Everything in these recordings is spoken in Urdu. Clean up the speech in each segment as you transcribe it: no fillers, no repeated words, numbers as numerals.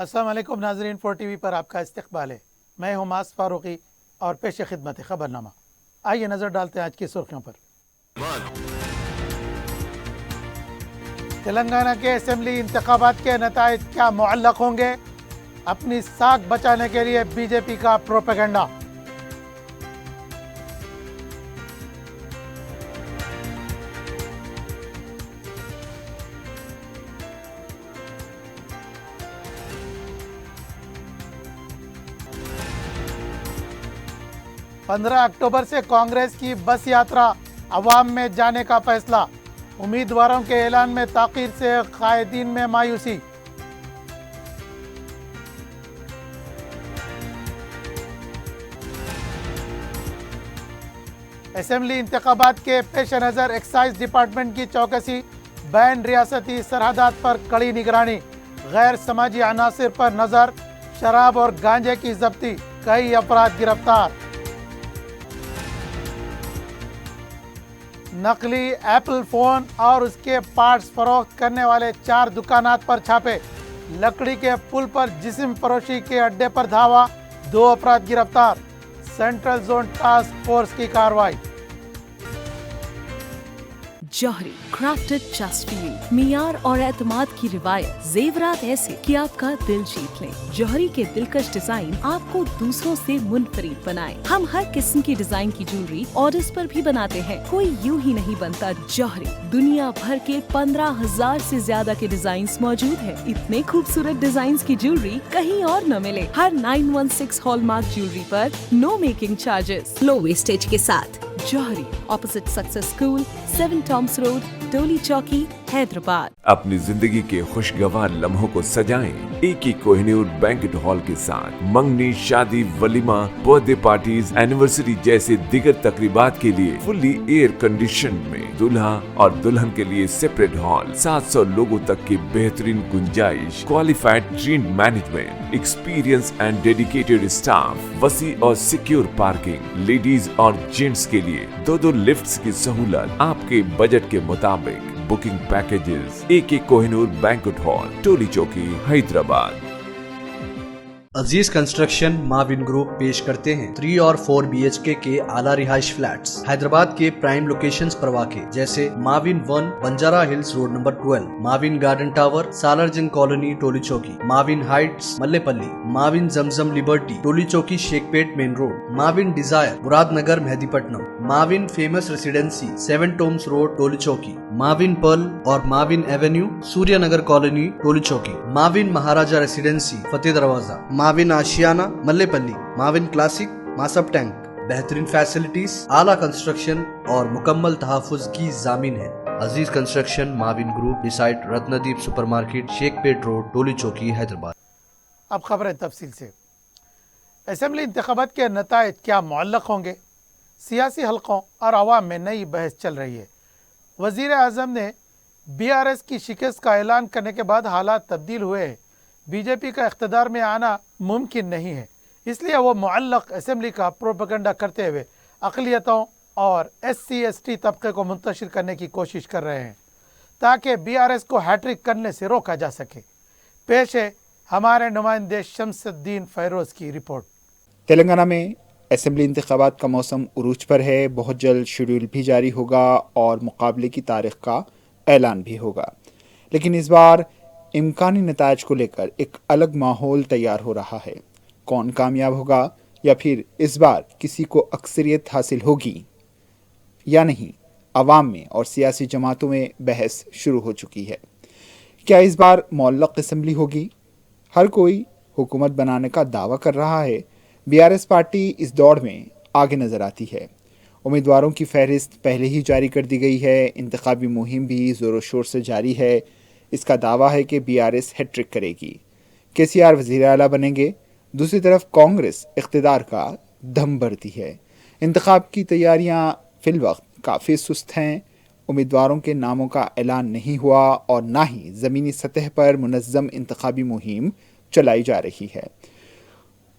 السلام علیکم ناظرین، 4 TV پر آپ کا استقبال ہے۔ میں ہوں ماس فاروقی اور پیش خدمت خبر نامہ۔ آئیے نظر ڈالتے ہیں آج کی سرخیوں پر۔ تلنگانہ کے اسمبلی انتخابات کے نتائج کیا معلق ہوں گے؟ اپنی ساکھ بچانے کے لیے بی جے پی کا پروپیگنڈا۔ پندرہ اکتوبر سے کانگریس کی بس یاترا عوام میں جانے کا فیصلہ۔ امیدواروں کے اعلان میں تاخیر سے قائدین میں مایوسی۔ اسمبلی انتخابات کے پیش نظر ایکسائز ڈپارٹمنٹ کی چوکسی، بین ریاستی سرحدات پر کڑی نگرانی، غیر سماجی عناصر پر نظر، شراب اور گانجے کی ضبطی، کئی افراد گرفتار۔ نقلی ایپل فون اور اس کے پارٹس فروخت کرنے والے 4 دکانات پر چھاپے۔ لکڑی کے پل پر جسم فروشی کے اڈے پر دھاوا، 2 افراد گرفتار۔ سینٹرل زون ٹاسک فورس کی کارروائی۔ جوہری کرافٹڈ جسٹ فار یو، معیار اور اعتماد کی روایت، زیورات ایسے کہ آپ کا دل جیت لیں۔ جوہری کے دلکش ڈیزائن آپ کو دوسروں سے منفرد بنائے۔ ہم ہر قسم کی ڈیزائن کی جیولری آرڈرز پر بھی بناتے ہیں، کوئی یوں ہی نہیں بنتا۔ جوہری دنیا بھر کے 15,000 سے زیادہ کے ڈیزائنز موجود ہیں۔ اتنے خوبصورت ڈیزائنز کی جیولری کہیں اور نہ ملے۔ ہر 916 ہال مارک جیولری پر no making charges, low wastage کے ساتھ۔ Johari, opposite success school, 7 Thomas road, Tolichowki, Hyderabad. اپنی زندگی کے خوشگوار لمحوں کو سجائیں ایک ہی کوہ نور بینکٹ ہال کے ساتھ۔ منگنی، شادی، ولیمہ، برتھ ڈے پارٹیز، اینیورسری جیسے دیگر تقریبات کے لیے فلی ایئر کنڈیشن میں دلہا اور دلہن کے لیے سیپریٹ ہال، 700 لوگوں تک کی بہترین گنجائش، qualified trained management, experience and dedicated staff, وسیع اور سیکیور پارکنگ، لیڈیز اور جینٹس کے لیے 2 لفٹس کی سہولت، آپ کے بجٹ کے مطابق بکنگ پیکیجز۔ ایک کوہ نور بینکٹ ہال، ٹولی چوکی، حیدرآباد۔ عزیز کنسٹرکشن معاون گروپ پیش کرتے ہیں 3 اور 4 BHK کے اعلیٰ رہائش فلیٹس حیدرآباد کے پرائم لوکیشنز پر واقع، جیسے معاون 1 بنجارہ ہلز روڈ نمبر 12، معاون گارڈن ٹاور سالار جنگ کالونی ٹولی چوکی، معاون ہائٹس ملے پلی، معاون زمزم لبرٹی ٹولی چوکی شیخ پیٹ مین روڈ، معاون ڈیزائر مراد نگر مہدی پٹنم، معاون فیمس ریسیڈنسی 7 ٹومس روڈ ٹولی چوکی، معاون پرل اور معاون ایونیو سوریہ نگر کالونی ٹولی چوکی، معاون مہاراجہ ریسیڈنسی فتح دروازہ، معاون آشیانہ ملے پلی، معاون کلاسک ماسب ٹینک۔ بہترین فیسلٹیز، اعلیٰ کنسٹرکشن اور مکمل تحفظ کی ضامن ہے۔ عزیز کنسٹرکشن معاون گروپ، ڈیسائٹ رتندیپ سپر مارکیٹ، شیخ پیٹ روڈ، ٹولی چوکی، حیدرآباد۔ اب خبریں تفصیل سے۔ اسمبلی انتخابات کے نتائج کیا معلق ہوں گے؟ سیاسی حلقوں اور عوام میں نئی بحث چل رہی ہے۔ وزیر اعظم نے BRS کی شکست کا اعلان کرنے کے بعد حالات تبدیل ہوئے ہیں۔ بی جے پی کا اقتدار میں آنا ممکن نہیں ہے، اس لیے وہ معلق اسمبلی کا پروپیگنڈا کرتے ہوئے اقلیتوں اور SC/ST طبقے کو منتشر کرنے کی کوشش کر رہے ہیں تاکہ BRS کو ہیٹرک کرنے سے روکا جا سکے۔ پیش ہے ہمارے نمائندے شمس الدین فیروز کی رپورٹ۔ تلنگانہ میں اسمبلی انتخابات کا موسم عروج پر ہے۔ بہت جلد شیڈول بھی جاری ہوگا اور مقابلے کی تاریخ کا اعلان بھی ہوگا، لیکن اس بار امکانی نتائج کو لے کر ایک الگ ماحول تیار ہو رہا ہے۔ کون کامیاب ہوگا یا پھر اس بار کسی کو اکثریت حاصل ہوگی یا نہیں، عوام میں اور سیاسی جماعتوں میں بحث شروع ہو چکی ہے۔ کیا اس بار معلق اسمبلی ہوگی؟ ہر کوئی حکومت بنانے کا دعویٰ کر رہا ہے۔ BRS پارٹی اس دوڑ میں آگے نظر آتی ہے۔ امیدواروں کی فہرست پہلے ہی جاری کر دی گئی ہے۔ انتخابی مہم بھی زور و شور سے جاری ہے۔ اس کا دعویٰ ہے کہ BRS ہیٹرک کرے گی۔ KCR وزیر اعلیٰ بنیں گے۔ دوسری طرف کانگریس اقتدار کا دم بھرتی ہے۔ انتخاب کی تیاریاں فی الوقت کافی سست ہیں۔ امیدواروں کے ناموں کا اعلان نہیں ہوا اور نہ ہی زمینی سطح پر منظم انتخابی مہم چلائی جا رہی ہے۔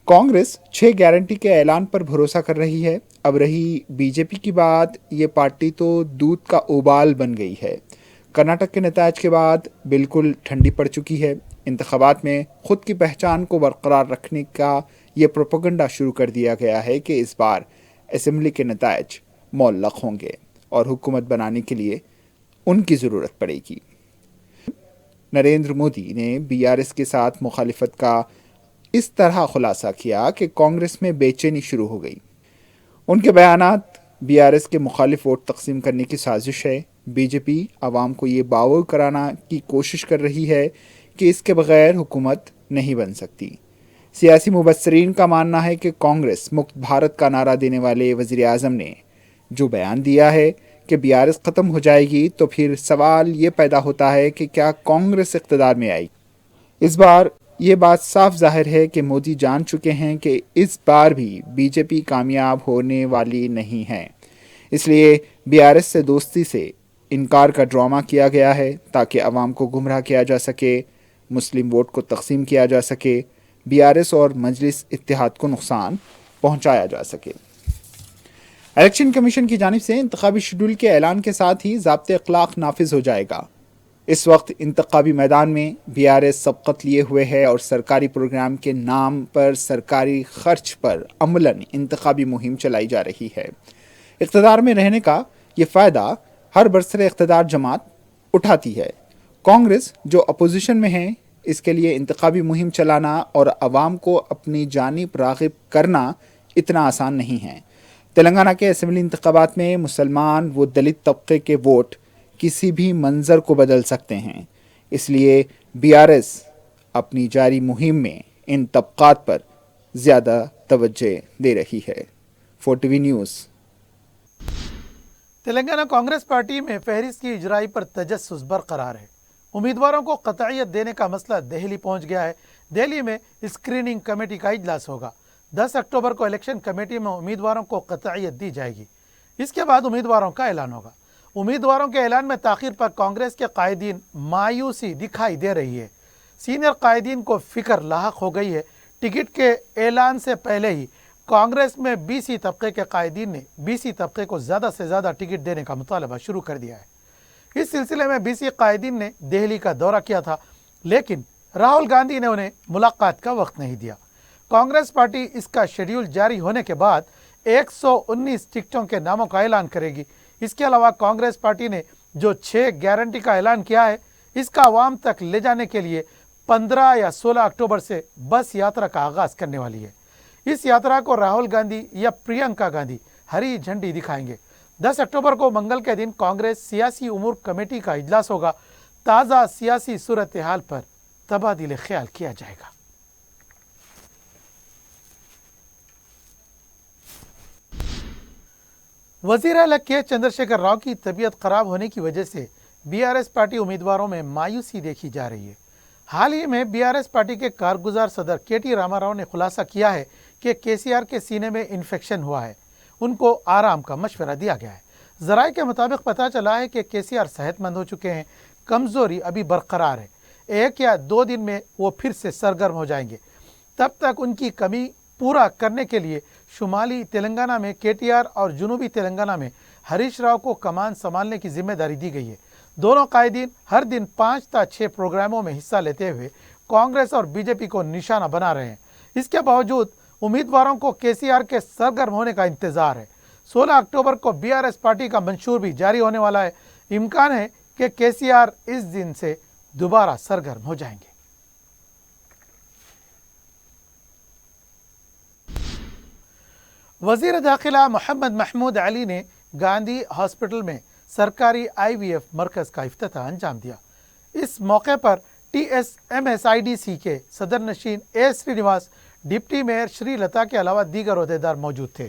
کانگریس 6 گارنٹی کے اعلان پر بھروسہ کر رہی ہے۔ اب رہی BJP کی بات، یہ پارٹی تو دودھ کا ابال بن گئی ہے۔ کرناٹک کے نتائج کے بعد بالکل ٹھنڈی پڑ چکی ہے۔ انتخابات میں خود کی پہچان کو برقرار رکھنے کا یہ پروپیگنڈا شروع کر دیا گیا ہے کہ اس بار اسمبلی کے نتائج معلق ہوں گے اور حکومت بنانے کے لیے ان کی ضرورت پڑے گی۔ نریندر مودی نے BRS کے ساتھ مخالفت کا اس طرح خلاصہ کیا کہ کانگریس میں بے چینی شروع ہو گئی۔ ان کے بیانات BRS کے مخالف ووٹ تقسیم کرنے کی سازش ہے۔ BJP عوام کو یہ باور کرانا کی کوشش کر رہی ہے کہ اس کے بغیر حکومت نہیں بن سکتی۔ سیاسی مبصرین کا ماننا ہے کہ کانگریس مکت بھارت کا نعرہ دینے والے وزیر اعظم نے جو بیان دیا ہے کہ BRS ختم ہو جائے گی، تو پھر سوال یہ پیدا ہوتا ہے کہ کیا کانگریس اقتدار میں آئے گی؟ اس بار یہ بات صاف ظاہر ہے کہ مودی جان چکے ہیں کہ اس بار بھی BJP کامیاب ہونے والی نہیں ہے، اس لیے BRS سے دوستی سے انکار کا ڈرامہ کیا گیا ہے تاکہ عوام کو گمراہ کیا جا سکے، مسلم ووٹ کو تقسیم کیا جا سکے، BRS اور مجلس اتحاد کو نقصان پہنچایا جا سکے۔ الیکشن کمیشن کی جانب سے انتخابی شیڈول کے اعلان کے ساتھ ہی ضابطۂ اخلاق نافذ ہو جائے گا۔ اس وقت انتخابی میدان میں BRS سبقت لیے ہوئے ہے اور سرکاری پروگرام کے نام پر سرکاری خرچ پر عملاً انتخابی مہم چلائی جا رہی ہے۔ اقتدار میں رہنے کا یہ فائدہ ہر برسر اقتدار جماعت اٹھاتی ہے۔ کانگریس جو اپوزیشن میں ہے، اس کے لیے انتخابی مہم چلانا اور عوام کو اپنی جانب راغب کرنا اتنا آسان نہیں ہے۔ تلنگانہ کے اسمبلی انتخابات میں مسلمان و دلت طبقے کے ووٹ کسی بھی منظر کو بدل سکتے ہیں، اس لیے BRS اپنی جاری مہم میں ان طبقات پر زیادہ توجہ دے رہی ہے۔ 4TV news. Telangana Congress party میں فہرست کی اجرائی پر تجسس برقرار ہے۔ امیدواروں کو قطعیت دینے کا مسئلہ دہلی پہنچ گیا ہے۔ دہلی میں اسکریننگ کمیٹی کا اجلاس ہوگا۔ 10 اکتوبر کو الیکشن کمیٹی میں امیدواروں کو قطعیت دی جائے گی۔ اس کے بعد امیدواروں کا اعلان ہوگا۔ امیدواروں کے اعلان میں تاخیر پر کانگریس کے قائدین مایوسی دکھائی دے رہی ہے۔ سینئر قائدین کو فکر لاحق ہو گئی ہے۔ ٹکٹ کے اعلان سے پہلے ہی کانگریس میں BC طبقے کے قائدین نے BC طبقے کو زیادہ سے زیادہ ٹکٹ دینے کا مطالبہ شروع کر دیا ہے۔ اس سلسلے میں BC قائدین نے دہلی کا دورہ کیا تھا، لیکن راہل گاندھی نے انہیں ملاقات کا وقت نہیں دیا۔ کانگریس پارٹی اس کا شیڈیول جاری ہونے کے بعد 119 ٹکٹوں کے ناموں کا اعلان کرے گی۔ اس کے علاوہ کانگریس پارٹی نے جو 6 گارنٹی کا اعلان کیا ہے، اس کا عوام تک لے جانے کے لیے 15 یا 16 اکتوبر سے بس یاترا کا آغاز کرنے والی ہے۔ اس یاترا کو راہل گاندھی یا پرینکا گاندھی ہری جھنڈی دکھائیں گے۔ 10 اکتوبر کو منگل کے دن کانگریس سیاسی امور کمیٹی کا اجلاس ہوگا۔ تازہ سیاسی صورتحال پر تبادلہ خیال کیا جائے گا۔ وزیر اعلیٰ کے چندرشیکھر راؤ کی طبیعت خراب ہونے کی وجہ سے BRS پارٹی امیدواروں میں مایوسی دیکھی جا رہی ہے۔ حال ہی میں BRS پارٹی کے کارگزار صدر KT راما راؤ نے خلاصہ کیا ہے کہ KCR کے سینے میں انفیکشن ہوا ہے، ان کو آرام کا مشورہ دیا گیا ہے۔ ذرائع کے مطابق پتہ چلا ہے کہ KCR صحت مند ہو چکے ہیں، کمزوری ابھی برقرار ہے، 1 یا 2 دن میں وہ پھر سے سرگرم ہو جائیں گے۔ تب تک ان کی کمی پورا کرنے کے لیے شمالی تلنگانہ میں KTR اور جنوبی تلنگانہ میں ہریش راؤ کو کمان سنبھالنے کی ذمہ داری دی گئی ہے۔ دونوں قائدین ہر دن 5 تا 6 پروگراموں میں حصہ لیتے ہوئے کانگریس اور BJP کو نشانہ بنا رہے ہیں۔ اس کے باوجود امیدواروں کو KCR کے سرگرم ہونے کا انتظار ہے۔ 16 اکتوبر کو BRS پارٹی کا منشور بھی جاری ہونے والا ہے۔ امکان ہے کہ KCR اس دن سے دوبارہ سرگرم ہو جائیں گے۔ وزیر داخلہ محمد محمود علی نے گاندھی ہاسپٹل میں سرکاری IVF مرکز کا افتتاح انجام دیا۔ اس موقع پر TSMSIDC کے صدر نشین A سرینواس، ڈپٹی میئر شری لتا کے علاوہ دیگر عہدیدار موجود تھے۔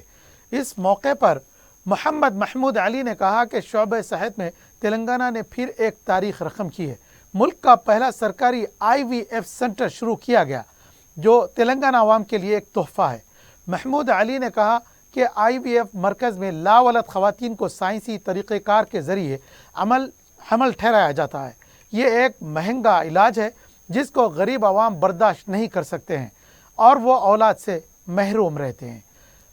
اس موقع پر محمد محمود علی نے کہا کہ شعبہ صحت میں تلنگانہ نے پھر ایک تاریخ رقم کی ہے۔ ملک کا پہلا سرکاری IVF سینٹر شروع کیا گیا، جو تلنگانہ عوام کے لیے ایک تحفہ ہے۔ محمود علی نے کہا کہ IVF مرکز میں لاولد خواتین کو سائنسی طریقہ کار کے ذریعے حمل ٹھہرایا جاتا ہے۔ یہ ایک مہنگا علاج ہے جس کو غریب عوام برداشت نہیں کر سکتے ہیں اور وہ اولاد سے محروم رہتے ہیں۔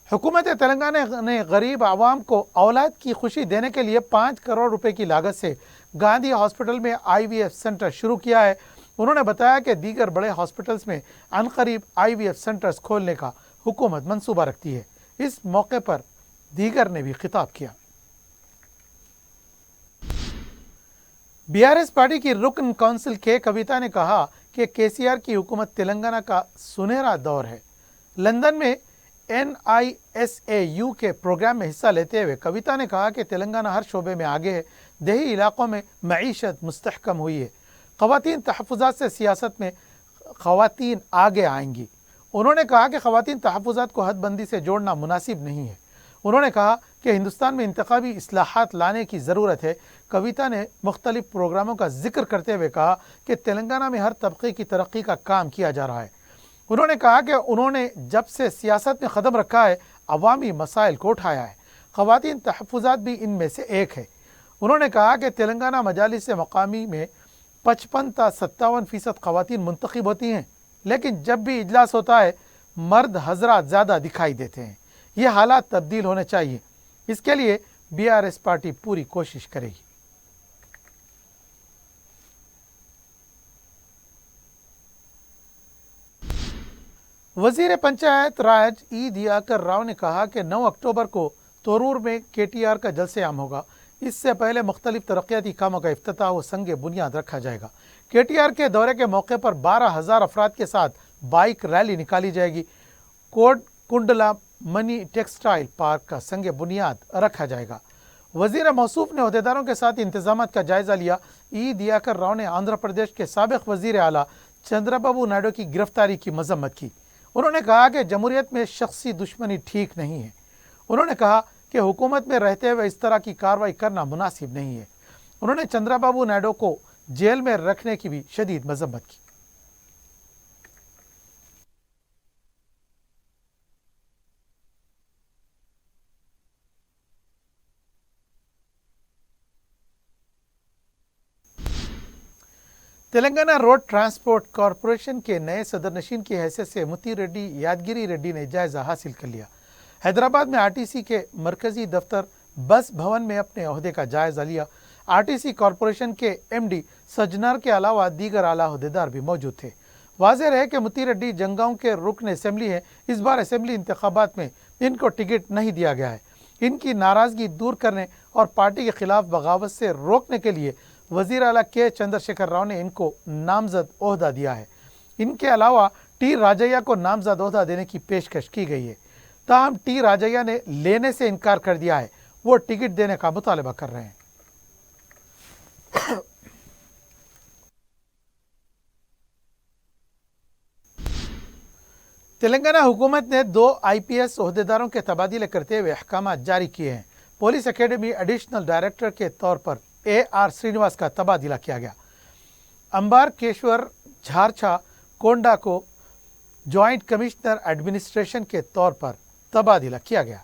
حکومت تلنگانہ نے غریب عوام کو اولاد کی خوشی دینے کے لیے 5 کروڑ روپے کی لاگت سے گاندھی ہاسپٹل میں IVF سینٹر شروع کیا ہے۔ انہوں نے بتایا کہ دیگر بڑے ہاسپٹلز میں عنقریب IVF سینٹرز کھولنے کا حکومت منصوبہ رکھتی ہے۔ اس موقع پر دیگر نے بھی خطاب کیا۔ BRS پارٹی کی رکن کونسل کے کویتا نے کہا کہ KCR کی حکومت تلنگانہ کا سنہرا دور ہے۔ لندن میں NISAU کے پروگرام میں حصہ لیتے ہوئے کویتا نے کہا کہ تلنگانہ ہر شعبے میں آگے ہے، دیہی علاقوں میں معیشت مستحکم ہوئی ہے، خواتین تحفظات سے سیاست میں خواتین آگے آئیں گی۔ انہوں نے کہا کہ خواتین تحفظات کو حد بندی سے جوڑنا مناسب نہیں ہے۔ انہوں نے کہا کہ ہندوستان میں انتخابی اصلاحات لانے کی ضرورت ہے۔ کویتا نے مختلف پروگراموں کا ذکر کرتے ہوئے کہا کہ تلنگانہ میں ہر طبقے کی ترقی کا کام کیا جا رہا ہے۔ انہوں نے کہا کہ انہوں نے جب سے سیاست میں قدم رکھا ہے عوامی مسائل کو اٹھایا ہے، خواتین تحفظات بھی ان میں سے ایک ہے۔ انہوں نے کہا کہ تلنگانہ مجالس مقامی میں 55 تا 57% خواتین منتخب ہوتی ہیں، لیکن جب بھی اجلاس ہوتا ہے مرد حضرات زیادہ دکھائی دیتے ہیں۔ یہ حالات تبدیل ہونے چاہیے، اس کے لیے BRS پارٹی پوری کوشش کرے گی۔ وزیر پنچایت راج ای دیاکر راؤ نے کہا کہ 9 اکتوبر کو تورور میں KTR کا جلسہ عام ہوگا۔ اس سے پہلے مختلف ترقیاتی کاموں کا افتتاح و سنگ بنیاد رکھا جائے گا۔ KTR کے دورے کے موقع پر 12,000 افراد کے ساتھ بائک ریلی نکالی جائے گی۔ کوڈ کنڈلا منی ٹیکسٹائل پارک کا سنگ بنیاد رکھا جائے گا۔ وزیر موصوف نے عہدیداروں کے ساتھ انتظامات کا جائزہ لیا۔ ای دیاکر راؤ نے آندھرا پردیش کے سابق وزیر اعلیٰ چندرا بابو نائیڈو کی گرفتاری کی مذمت کی۔ انہوں نے کہا کہ جمہوریت میں شخصی دشمنی ٹھیک نہیں ہے۔ انہوں نے کہا کہ حکومت میں رہتے ہوئے اس طرح کی کارروائی کرنا مناسب نہیں ہے۔ انہوں نے چندرا بابو نائیڈو کو جیل میں رکھنے کی بھی شدید مذمت کی۔ تلنگانہ روڈ ٹرانسپورٹ کارپوریشن کے نئے صدر نشین کی حیثیت سے متی ریڈی یادگیری ریڈی نے جائزہ حاصل کر لیا۔ حیدرآباد میں RTC کے مرکزی دفتر بس بھون میں اپنے عہدے کا جائزہ لیا۔ RTC کارپوریشن کے MD سجنار کے علاوہ دیگر اعلیٰ عہدیدار بھی موجود تھے۔ واضح رہے کہ متی ریڈی جنگاؤں کے رکن اسمبلی ہیں۔ اس بار اسمبلی انتخابات میں ان کو ٹکٹ نہیں دیا گیا ہے۔ ان کی ناراضگی دور کرنے اور پارٹی کے خلاف بغاوت سے روکنے کے لیے وزیر اعلیٰ K چندرشیکھر راؤ نے ان کو نامزد عہدہ دیا ہے۔ ان کے علاوہ T راجیا کو نامزد عہدہ دینے کی پیشکش کی گئی ہے، تاہم T راجیا نے لینے سے انکار کر دیا ہے۔ وہ ٹکٹ دینے کا مطالبہ کر رہے ہیں۔ تلنگانہ حکومت نے 2 IPS عہدیداروں کے تبادلے کرتے ہوئے احکامات جاری کیے ہیں۔ پولیس اکیڈمی ایڈیشنل ڈائریکٹر کے طور پر AR سرینواس کا تبادلہ کیا گیا۔ امبار کیشور جھارچھا کونڈا کو جوائنٹ کمشنر ایڈمنسٹریشن کے طور پر تبادلہ کیا گیا۔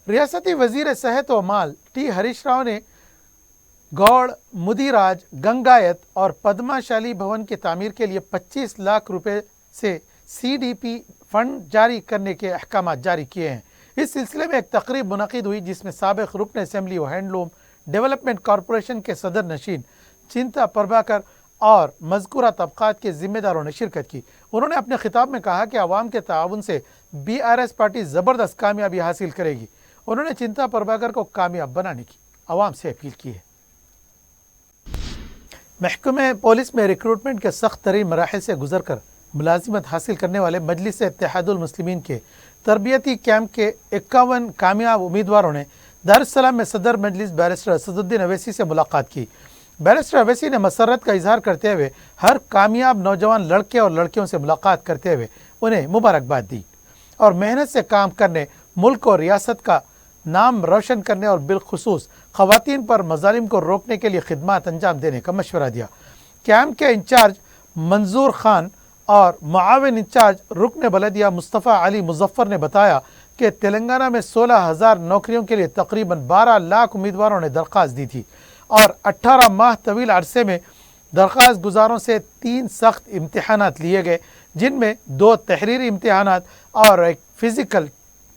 ریاستی وزیر صحت و مال T ہریش راؤ نے گوڑ مدیراج گنگایت اور پدما شالی بھون کی تعمیر کے لیے 25 لاکھ روپے سے CDP فنڈ جاری کرنے کے احکامات جاری کیے ہیں۔ اس سلسلے میں ایک تقریب منعقد ہوئی جس میں سابق رکن اسمبلی و ہینڈلوم ڈیولپمنٹ کارپوریشن کے صدر نشین چنتا پربھاکر اور مذکورہ طبقات کے ذمہ داروں نے شرکت کی۔ انہوں نے اپنے خطاب میں کہا کہ عوام کے تعاون سے BRS پارٹی زبردست کامیابی حاصل کرے گی۔ انہوں نے چنتا پربھاکر کو کامیاب بنانے کی عوام سے اپیل کی ہے۔ محکمہ پولیس میں ریکروٹمنٹ کے سخت ترین مراحل سے گزر کر ملازمت حاصل کرنے والے مجلس اتحاد المسلمین کے تربیتی کیمپ کے 51 کامیاب امیدواروں نے دارالسلام میں صدر مجلس بیرسٹر اسدالدین اویسی سے ملاقات کی۔ بیرسٹر اویسی نے مسرت کا اظہار کرتے ہوئے ہر کامیاب نوجوان لڑکے اور لڑکیوں سے ملاقات کرتے ہوئے انہیں مبارکباد دی اور محنت سے کام کرنے، ملک اور ریاست کا نام روشن کرنے اور بالخصوص خواتین پر مظالم کو روکنے کے لیے خدمات انجام دینے کا مشورہ دیا۔ کیمپ کے انچارج منظور خان اور معاون انچارج رکن بلدیہ مصطفیٰ علی مظفر نے بتایا کہ تلنگانہ میں 16,000 نوکریوں کے لیے تقریباً 12 لاکھ امیدواروں نے درخواست دی تھی اور 18 ماہ طویل عرصے میں درخواست گزاروں سے 3 سخت امتحانات لیے گئے، جن میں 2 تحریری امتحانات اور ایک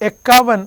51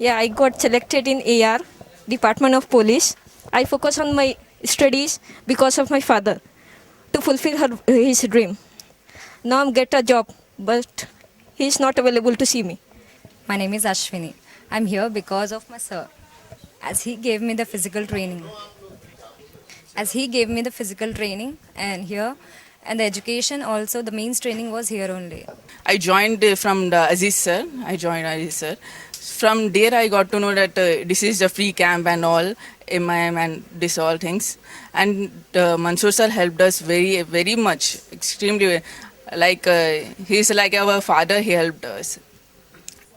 Yeah, I got selected in AR, Department of Police. I focus on my studies because of my father to fulfill his dream. Now I'm get a job, but he's not available to see me. My name is Ashwini. I'm here because of my sir, as he gave me the physical training. And here, and the education also, the means training was here only. I joined from the Aziz sir. From there I got to know that this is a free camp and all, MIM and this all things. And Mansoor sir helped us very, very much, extremely. Like he's like our father, he helped us.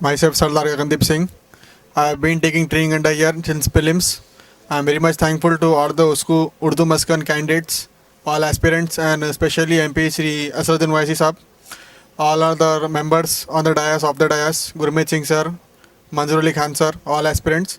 Myself Sardar Gagandip Singh. I have been taking training under here since prelims. I am very much thankful to all the Urdu Maskan candidates, all aspirants, and especially MP Shri Asaduddin Waisi Sahab, all other members on the dais, of the dais, Gurmeet Singh sir, Manzoor Ali Khan sir, all aspirants.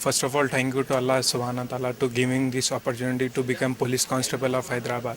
First of all, thank you to Allah Subhanahu wa Taala to giving this opportunity to become police constable of Hyderabad.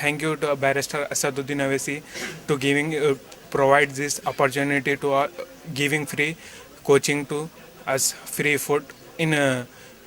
thank you to Barrister Asaduddin Awaisi to provide this opportunity to giving free coaching to us, free food in a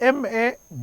M.A.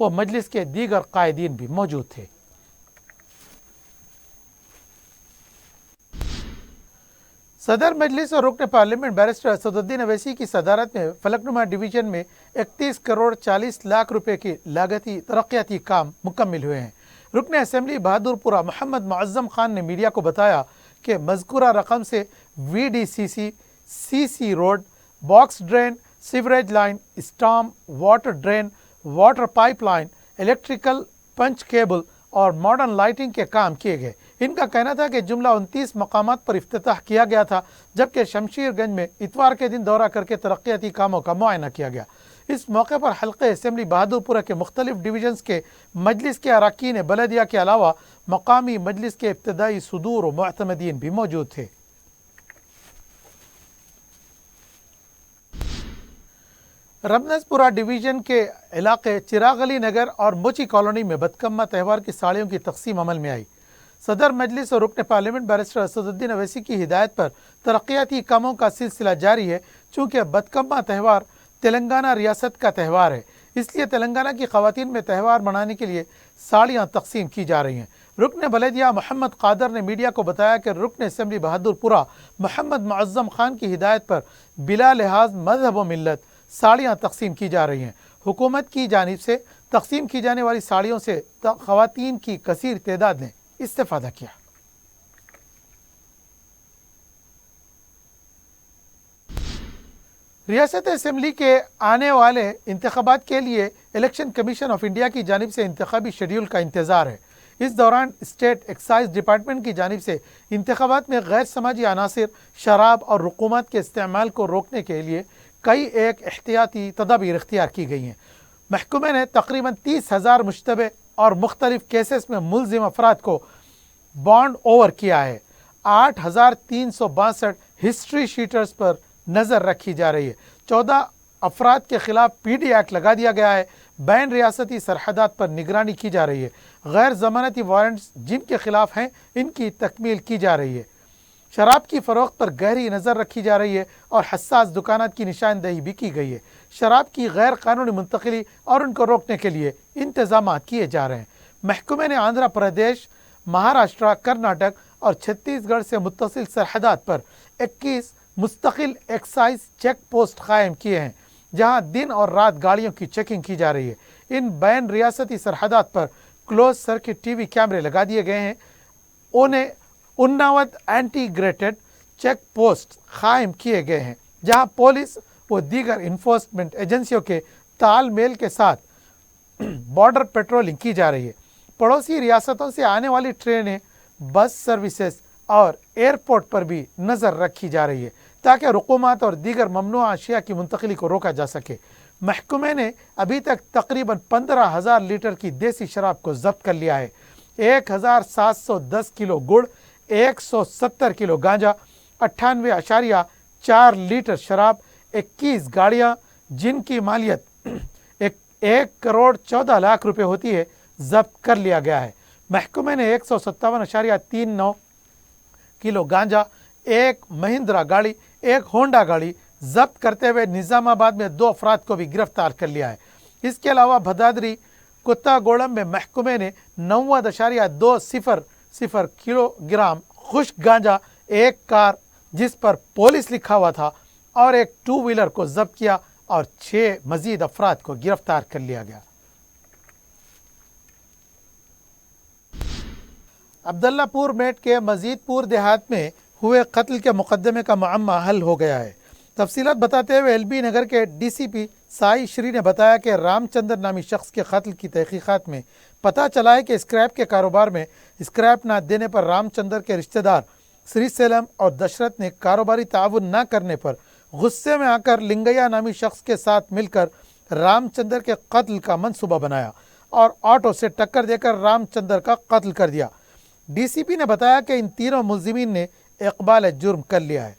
وہ مجلس کے دیگر قائدین بھی موجود تھے۔ صدر مجلس اور رکن پارلیمنٹ بیرسٹر اسد الدین اویسی کی صدارت میں فلک نما ڈویژن میں 31 کروڑ 40 لاکھ روپے کی لاگتی ترقیاتی کام مکمل ہوئے ہیں۔ رکن اسمبلی بہادر پورہ محمد معظم خان نے میڈیا کو بتایا کہ مذکورہ رقم سے VDCC، CC road, box drain, sewerage line, storm, water drain, water pipe line, electrical punch cable اور ماڈرن لائٹنگ کے کام کیے گئے۔ ان کا کہنا تھا کہ جملہ 29 مقامات پر افتتاح کیا گیا تھا، جبکہ شمشیر گنج میں اتوار کے دن دورہ کر کے ترقیاتی کاموں کا معائنہ کیا گیا۔ اس موقع پر حلقہ اسمبلی بہادر پورہ کے مختلف ڈویژنز کے مجلس کے اراکین بلدیہ کے علاوہ مقامی مجلس کے ابتدائی صدور و معتمدین بھی موجود تھے۔ رمنز پورہ ڈویژن کے علاقے چراغ علی نگر اور موچی کالونی میں بدکمہ تہوار کی ساڑیوں کی تقسیم عمل میں آئی۔ صدر مجلس اور رکن پارلیمنٹ بیرسٹر اسد الدین اویسی کی ہدایت پر ترقیاتی کاموں کا سلسلہ جاری ہے۔ چونکہ بدکمہ تہوار تلنگانہ ریاست کا تہوار ہے، اس لیے تلنگانہ کی خواتین میں تہوار منانے کے لیے ساڑیاں تقسیم کی جا رہی ہیں۔ رکن بلدیہ محمد قادر نے میڈیا کو بتایا کہ رکن اسمبلی بہادر پورہ محمد معظم خان کی ہدایت پر بلا لحاظ مذہب و ملت ساڑیاں تقسیم کی جا رہی ہیں۔ حکومت کی جانب سے تقسیم کی جانے والی ساڑیوں سے خواتین کی کثیر تعداد نے استفادہ کیا۔ ریاست اسمبلی کے آنے والے انتخابات کے لیے الیکشن کمیشن آف انڈیا کی جانب سے انتخابی شیڈیول کا انتظار ہے۔ اس دوران اسٹیٹ ایکسائز ڈپارٹمنٹ کی جانب سے انتخابات میں غیر سماجی عناصر، شراب اور رقومات کے استعمال کو روکنے کے لیے کئی ایک احتیاطی تدابیر اختیار کی گئی ہیں۔ محکمے نے تقریباً 30,000 مشتبہ اور مختلف کیسز میں ملزم افراد کو بانڈ اوور کیا ہے۔ 8,362 ہسٹری شیٹرز پر نظر رکھی جا رہی ہے۔ 14 افراد کے خلاف PD ایکٹ لگا دیا گیا ہے۔ بین ریاستی سرحدات پر نگرانی کی جا رہی ہے۔ غیر ضمانتی وارنٹس جن کے خلاف ہیں ان کی تکمیل کی جا رہی ہے۔ شراب کی فروخت پر گہری نظر رکھی جا رہی ہے اور حساس دکانات کی نشاندہی بھی کی گئی ہے۔ شراب کی غیر قانونی منتقلی اور ان کو روکنے کے لیے انتظامات کیے جا رہے ہیں۔ محکمے نے آندھرا پردیش، مہاراشٹرا، کرناٹک اور چھتیس گڑھ سے متصل سرحدات پر 21 مستقل ایکسائز چیک پوسٹ قائم کیے ہیں، جہاں دن اور رات گاڑیوں کی چیکنگ کی جا رہی ہے۔ ان بین ریاستی سرحدات پر کلوز سرکٹ TV کیمرے لگا دیے گئے ہیں۔ انہیں 89 انٹیگریٹڈ چیک پوسٹ قائم کیے گئے ہیں، جہاں پولیس و دیگر انفورسمنٹ ایجنسیوں کے تال میل کے ساتھ بارڈر پیٹرولنگ کی جا رہی ہے۔ پڑوسی ریاستوں سے آنے والی ٹرینیں، بس سروسز اور ایئرپورٹ پر بھی نظر رکھی جا رہی ہے تاکہ رقومات اور دیگر ممنوع اشیاء کی منتقلی کو روکا جا سکے۔ محکمے نے ابھی تک تقریباً 15,000 لیٹر کی دیسی شراب کو ضبط کر لیا ہے۔ 1,710 کلو گڑ، 170 کلو گانجا، 98.4 لیٹر شراب، 21 گاڑیاں جن کی مالیت 1 کروڑ 14 لاکھ روپے ہوتی ہے ضبط کر لیا گیا ہے۔ محکمے نے 157.39 کلو گانجا، 1 مہندرا گاڑی، 1 ہونڈا گاڑی ضبط کرتے ہوئے نظام آباد میں 2 افراد کو بھی گرفتار کر لیا ہے۔ اس کے علاوہ بھدادری کتا گوڑم میں محکمے نے 90.20 کلو گرام خشک گانجا، 1 کار جس پر پولیس لکھا ہوا تھا اور 1 2 ویلر کو ضبط کیا اور 6 مزید افراد کو گرفتار کر لیا گیا۔ عبداللہ پور میٹ کے مزید پور دیہات میں ہوئے قتل کے مقدمے کا معمہ حل ہو گیا ہے۔ تفصیلات بتاتے ہوئے LB نگر کے DCP سائی شری نے بتایا کہ رام چندر نامی شخص کے قتل کی تحقیقات میں پتہ چلا ہے کہ اسکریپ کے کاروبار میں اسکریپ نہ دینے پر رام چندر کے رشتہ دار سری سیلم اور دشرت نے کاروباری تعاون نہ کرنے پر غصے میں آ کر لنگیا نامی شخص کے ساتھ مل کر رام چندر کے قتل کا منصوبہ بنایا اور آٹو سے ٹکر دے کر رام چندر کا قتل کر دیا۔ DCP نے بتایا کہ ان تینوں ملزمین نے اقبال جرم کر لیا ہے۔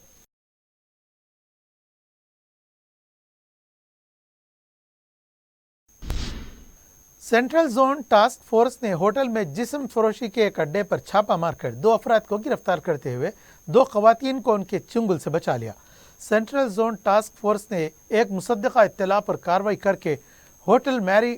سینٹرل زون ٹاسک فورس نے ہوٹل میں جسم فروشی کے ایک اڈے پر چھاپہ مار کر 2 افراد کو گرفتار کرتے ہوئے 2 خواتین کو ان کے چنگل سے بچا لیا۔ سینٹرل زون ٹاسک فورس نے ایک مصدقہ اطلاع پر کارروائی کر کے ہوٹل میری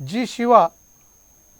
G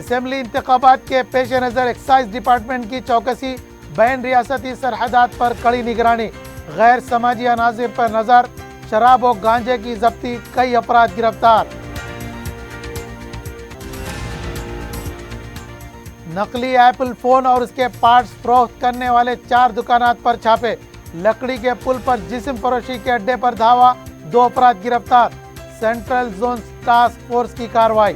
اسمبلی انتخابات کے پیش نظر ایکسائز ڈپارٹمنٹ کی چوکسی، بین ریاستی سرحدات پر کڑی نگرانی، غیر سماجی عناصر پر نظر، شراب و گانجے کی ضبطی، کئی افراد گرفتار۔ نقلی ایپل فون اور اس کے پارٹس فروخت کرنے والے 4 دکانات پر چھاپے، لکڑی کے پل پر جسم فروشی کے اڈے پر دھاوا، 2 افراد گرفتار، سینٹرل زون ٹاسک فورس کی کارروائی۔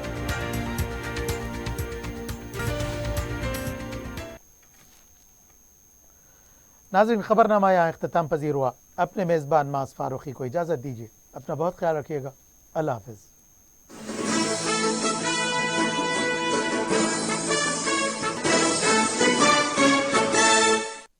ناظرین، خبرنامہ یہاں اختتام پذیر ہوا۔ اپنے میزبان معاذ فاروقی کو اجازت دیجیے، اپنا بہت خیال رکھیے گا۔ اللہ حافظ۔